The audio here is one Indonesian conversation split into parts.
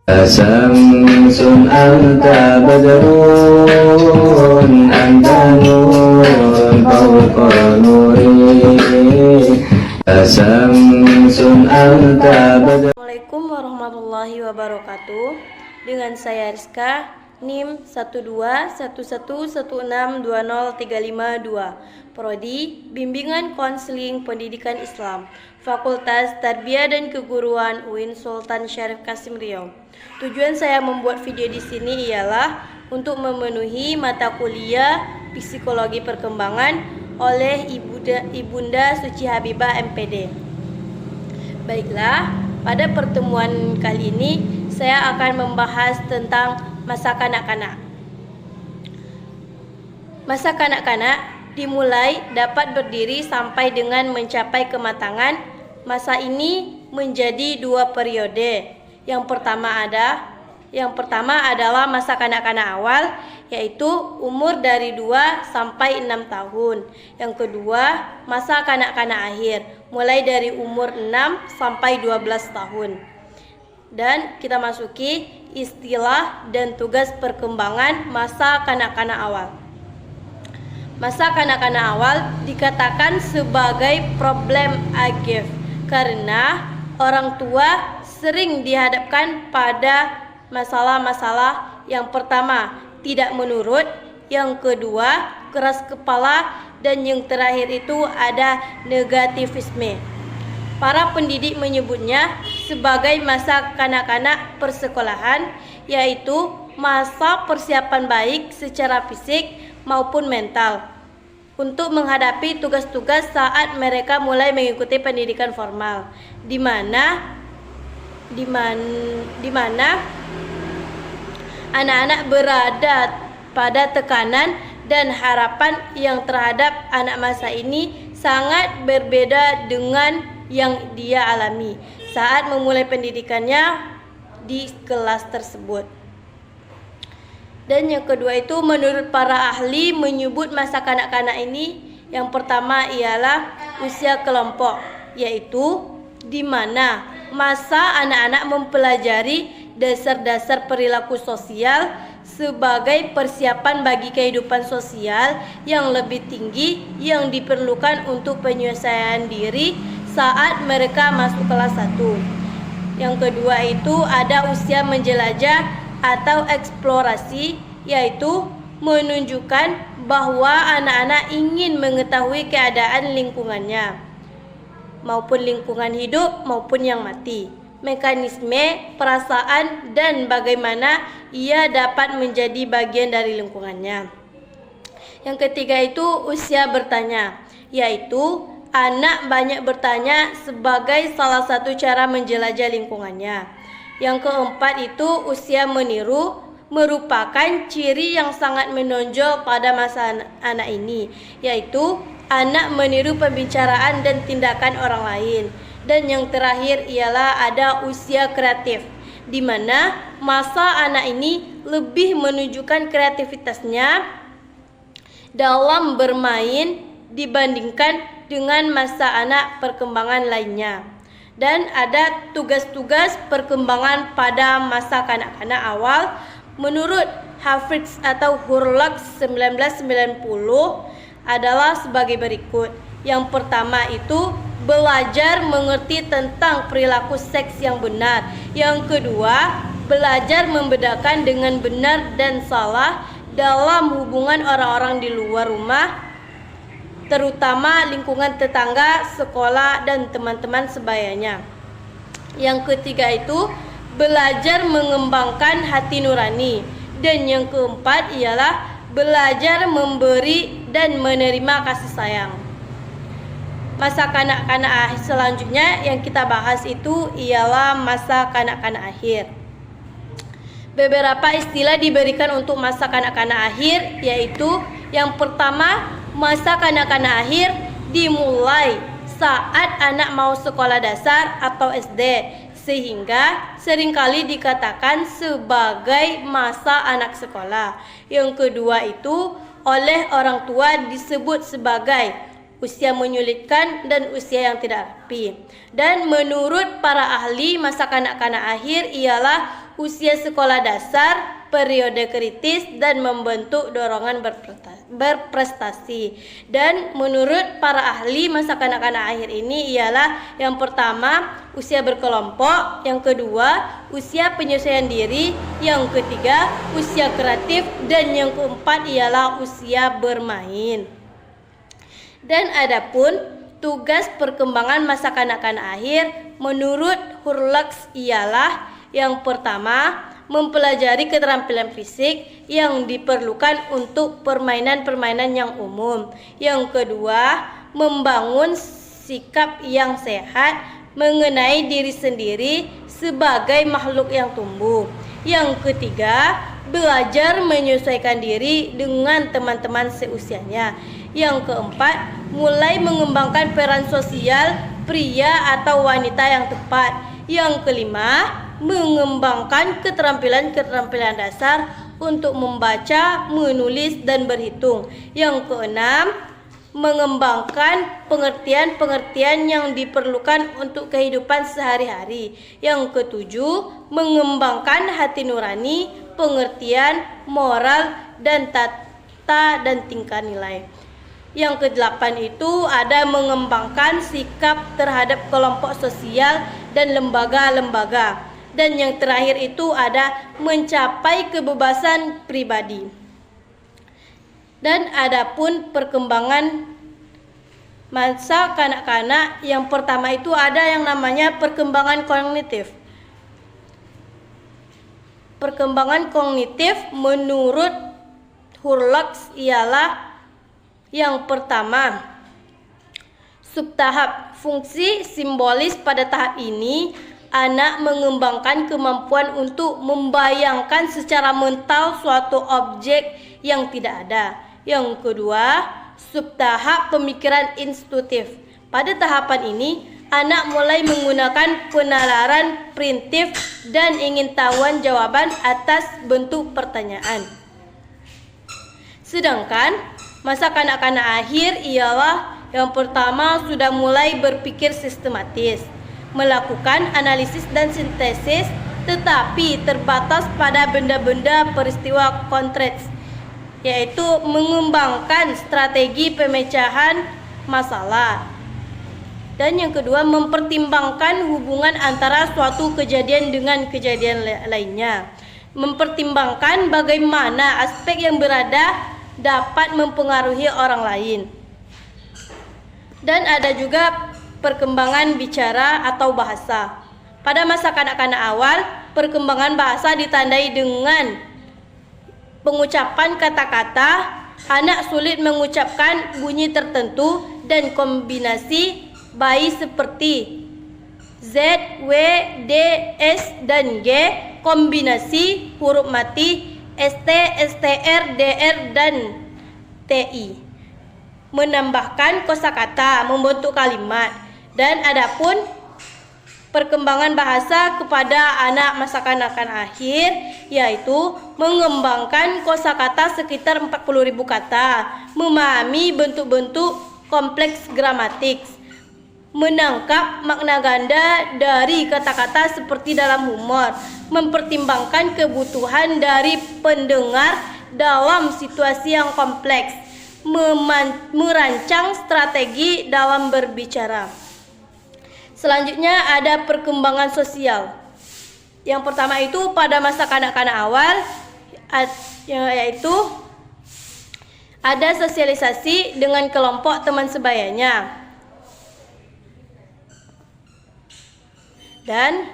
شمس أنت بدر أنت نور فوق نوري شمس أنت بدر. Assalamualaikum warahmatullahi wabarakatuh. Dengan saya Rizka, NIM 1211116203552, Prodi Bimbingan Konseling Pendidikan Islam, Fakultas Tarbiyah dan Keguruan UIN Sultan Syarif Kasim Riau. Tujuan saya membuat video di sini ialah untuk memenuhi mata kuliah Psikologi Perkembangan oleh Ibunda Suci Habibah MPD. Baiklah, pada pertemuan kali ini saya akan membahas tentang masa kanak-kanak. Masa kanak-kanak dimulai dapat berdiri sampai dengan mencapai kematangan. Masa ini menjadi dua periode. Yang pertama adalah masa kanak-kanak awal, yaitu umur dari 2 sampai 6 tahun. Yang kedua, masa kanak-kanak akhir, mulai dari umur 6 sampai 12 tahun. Dan kita masuki istilah dan tugas perkembangan masa kanak-kanak awal. Masa kanak-kanak awal dikatakan sebagai problem agif karena orang tua sering dihadapkan pada masalah-masalah. Yang pertama, tidak menurut. Yang kedua, keras kepala. Dan yang terakhir itu ada negativisme. Para pendidik menyebutnya sebagai masa kanak-kanak persekolahan, yaitu masa persiapan baik secara fisik maupun mental untuk menghadapi tugas-tugas saat mereka mulai mengikuti pendidikan formal, di mana anak-anak berada pada tekanan dan harapan yang terhadap anak masa ini sangat berbeda dengan yang dia alami saat memulai pendidikannya di kelas tersebut. Dan yang kedua itu, menurut para ahli menyebut masa kanak-kanak ini, yang pertama ialah usia kelompok, yaitu di mana masa anak-anak mempelajari dasar-dasar perilaku sosial sebagai persiapan bagi kehidupan sosial yang lebih tinggi yang diperlukan untuk penyelesaian diri saat mereka masuk kelas 1. Yang kedua itu ada usia menjelajah atau eksplorasi, yaitu menunjukkan bahwa anak-anak ingin mengetahui keadaan lingkungannya, maupun lingkungan hidup maupun yang mati, mekanisme perasaan dan bagaimana ia dapat menjadi bagian dari lingkungannya. Yang ketiga itu usia bertanya, yaitu anak banyak bertanya sebagai salah satu cara menjelajah lingkungannya. Yang keempat itu usia meniru, merupakan ciri yang sangat menonjol pada masa anak ini, yaitu anak meniru pembicaraan dan tindakan orang lain. Dan yang terakhir ialah ada usia kreatif, di mana masa anak ini lebih menunjukkan kreativitasnya dalam bermain dibandingkan dengan masa anak perkembangan lainnya. Dan ada tugas-tugas perkembangan pada masa kanak-kanak awal menurut Hafiz atau Hurlock 1990 adalah sebagai berikut. Yang pertama itu belajar mengerti tentang perilaku seks yang benar. Yang kedua, belajar membedakan dengan benar dan salah dalam hubungan orang-orang di luar rumah, terutama lingkungan tetangga, sekolah, dan teman-teman sebayanya. Yang ketiga itu belajar mengembangkan hati nurani. Dan yang keempat ialah belajar memberi dan menerima kasih sayang. Masa kanak-kanak selanjutnya yang kita bahas itu ialah masa kanak-kanak akhir. Beberapa istilah diberikan untuk masa kanak-kanak akhir, yaitu yang pertama, masa kanak-kanak akhir dimulai saat anak mau sekolah dasar atau SD, sehingga seringkali dikatakan sebagai masa anak sekolah. Yang kedua itu oleh orang tua disebut sebagai usia menyulitkan dan usia yang tidak rapi. Dan menurut para ahli, masa kanak-kanak akhir ialah usia sekolah dasar, periode kritis, dan membentuk dorongan berprestasi. Dan menurut para ahli, masa kanak-kanak akhir ini ialah yang pertama usia berkelompok, yang kedua usia penyesuaian diri, yang ketiga usia kreatif, dan yang keempat ialah usia bermain. Dan adapun tugas perkembangan masa kanak-kanak akhir menurut Hurlux ialah yang pertama, mempelajari keterampilan fisik yang diperlukan untuk permainan-permainan yang umum. Yang kedua, membangun sikap yang sehat mengenai diri sendiri sebagai makhluk yang tumbuh. Yang ketiga, belajar menyesuaikan diri dengan teman-teman seusianya. Yang keempat, mulai mengembangkan peran sosial pria atau wanita yang tepat. Yang kelima, mengembangkan keterampilan-keterampilan dasar untuk membaca, menulis, dan berhitung. Yang keenam, mengembangkan pengertian-pengertian yang diperlukan untuk kehidupan sehari-hari. Yang ketujuh, mengembangkan hati nurani, pengertian, moral, dan tata dan tingkah nilai. Yang kedelapan itu ada mengembangkan sikap terhadap kelompok sosial dan lembaga-lembaga. Dan yang terakhir itu ada mencapai kebebasan pribadi. Dan adapun perkembangan masa kanak-kanak, yang pertama itu ada yang namanya perkembangan kognitif. Perkembangan kognitif menurut Hurlux ialah yang pertama, subtahap fungsi simbolis. Pada tahap ini, anak mengembangkan kemampuan untuk membayangkan secara mental suatu objek yang tidak ada. Yang kedua, subtahap pemikiran intuitif. Pada tahapan ini, anak mulai menggunakan penalaran perintif dan ingin tahuan jawaban atas bentuk pertanyaan. Sedangkan masa kanak-kanak akhir ialah yang pertama sudah mulai berpikir sistematis, melakukan analisis dan sintesis, tetapi terbatas pada benda-benda peristiwa konteks, yaitu mengembangkan strategi pemecahan masalah. Dan yang kedua, mempertimbangkan hubungan antara suatu kejadian dengan kejadian lainnya, mempertimbangkan bagaimana aspek yang berada dapat mempengaruhi orang lain. Dan ada juga perkembangan bicara atau bahasa. Pada masa kanak-kanak awal, perkembangan bahasa ditandai dengan pengucapan kata-kata. Anak sulit mengucapkan bunyi tertentu dan kombinasi bayi seperti Z, W, D, S, dan G, kombinasi huruf mati ST, STR, DR, dan TI, menambahkan kosakata, membentuk kalimat. Dan adapun perkembangan bahasa kepada anak masa kanak-kanak akhir, yaitu mengembangkan kosakata sekitar 40.000 kata, memahami bentuk-bentuk kompleks gramatik, menangkap makna ganda dari kata-kata seperti dalam humor, mempertimbangkan kebutuhan dari pendengar dalam situasi yang kompleks, merancang strategi dalam berbicara. Selanjutnya ada perkembangan sosial. Yang pertama itu pada masa kanak-kanak awal, yaitu ada sosialisasi dengan kelompok teman sebayanya. Dan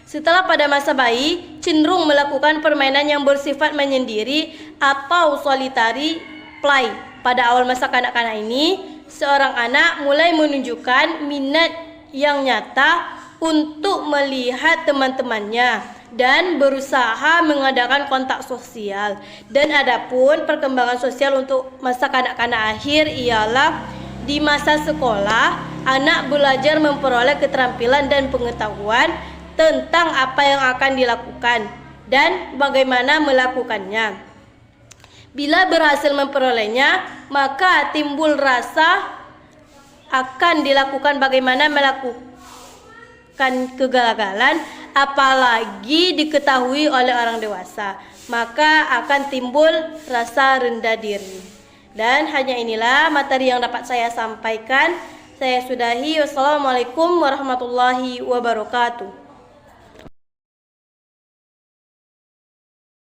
setelah pada masa bayi, cenderung melakukan permainan yang bersifat menyendiri atau solitary play. Pada awal masa kanak-kanak ini, seorang anak mulai menunjukkan minat yang nyata untuk melihat teman-temannya dan berusaha mengadakan kontak sosial. Dan adapun perkembangan sosial untuk masa kanak-kanak akhir ialah di masa sekolah, anak belajar memperoleh keterampilan dan pengetahuan tentang apa yang akan dilakukan dan bagaimana melakukannya. Bila berhasil memperolehnya, maka timbul rasa akan dilakukan bagaimana melakukan kegagalan apalagi diketahui oleh orang dewasa, maka akan timbul rasa rendah diri. Dan hanya inilah materi yang dapat saya sampaikan. Saya sudahi. Wassalamualaikum warahmatullahi wabarakatuh.